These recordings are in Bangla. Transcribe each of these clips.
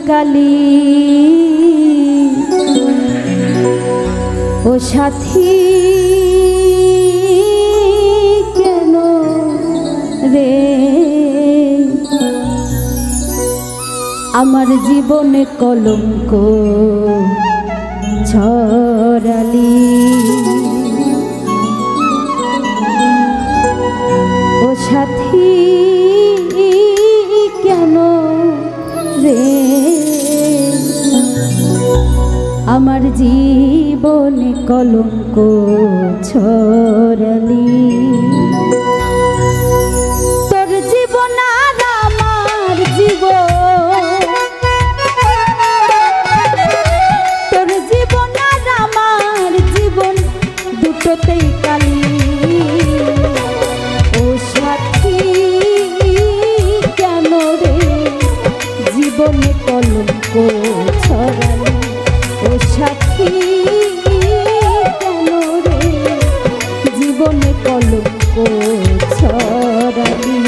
কালি ও সাথী কেন রে আমার জীবনে কলঙ্ক ছড়ালি ও সাথী কেন রে আমার জীবনে কলঙ্ক ছড়ালি তোর জীবন আর আমার জীবন তোর জীবন আর আমার জীবন দুটোতেই কালি ও সাথী কেন রে জীবনে কলঙ্ক ছড়ালি ও সাথী কেন রে জীবনে কলঙ্ক ছড়ালি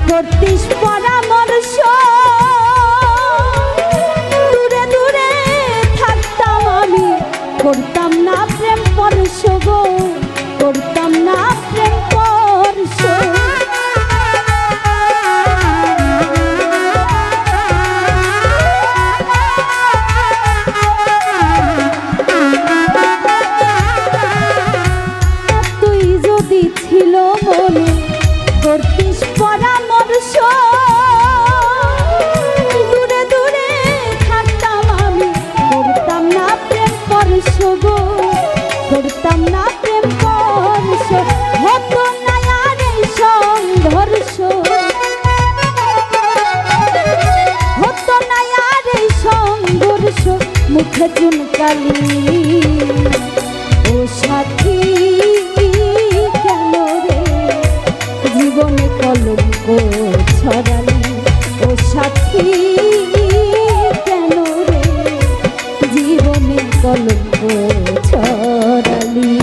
করতিস পরামর্শ দূরে দূরে থাকতাম আমি করতাম না প্রেম পরশ গো করতাম না প্রেম পরশ তুই যদি ছিল মনে করতিস পরামর্শ দূরে দূরে থাকতাম আমি করতাম না প্রেম পরশ গো করতাম না প্রেম পরশ হতো না আর এই সংঘর্ষ হতো না আর এই সংঘর্ষ মুখে চুনকালি ও সাথী কেন রে জীবনে কলঙ্ক ছড়ালি ও সাথী কেন রে জীবনে কলঙ্ক ছড়ালি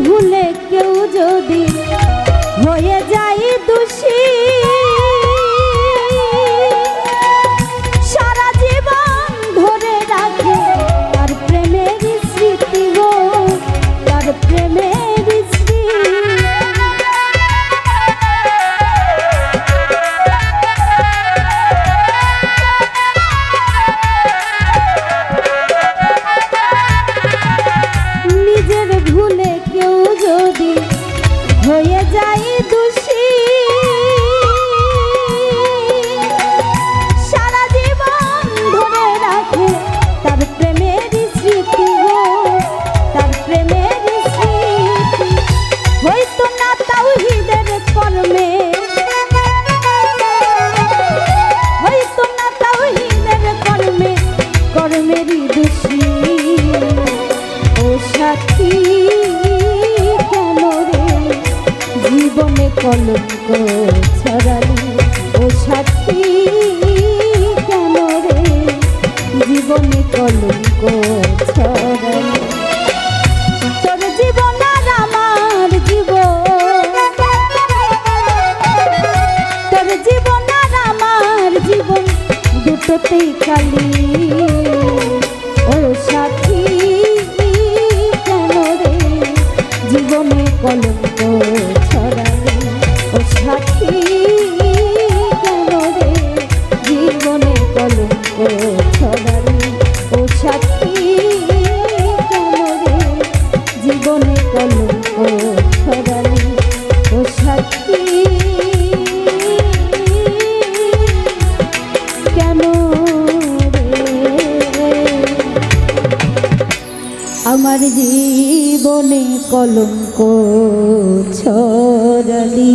ভুলে কেউ যদি হয়ে যায় দোষী সারা জীবন ধরে রাখে তার প্রেমের স্মৃতি গো তার প্রেমের স্মৃতি নিজের ভুলে কেউ যদি হয়ে যায় দোষী সারা জীবন ধরে রাখে তার প্রেমের স্মৃতি গো তার প্রেমের স্মৃতি হয়তো না তাওহীদের জীবনে কলঙ্ক ছড়ালি ও সাথী কেন রে জীবনে কলঙ্ক ছড়ালি তোর জীবন আর আমার জীবন তোর জীবন আর আমার জীবন দুটোতেই কালি ও সাথী কেন রে জীবনে কলঙ্ক ছড়ালি ও সাথী কেন রে জীবনে কলঙ্ক ছড়ালি ও সাথী কেন রে জীবনে কলঙ্ক ছড়ালি ও সাথী কেন রে আমার জীবনে কলঙ্ক ছড়ালি।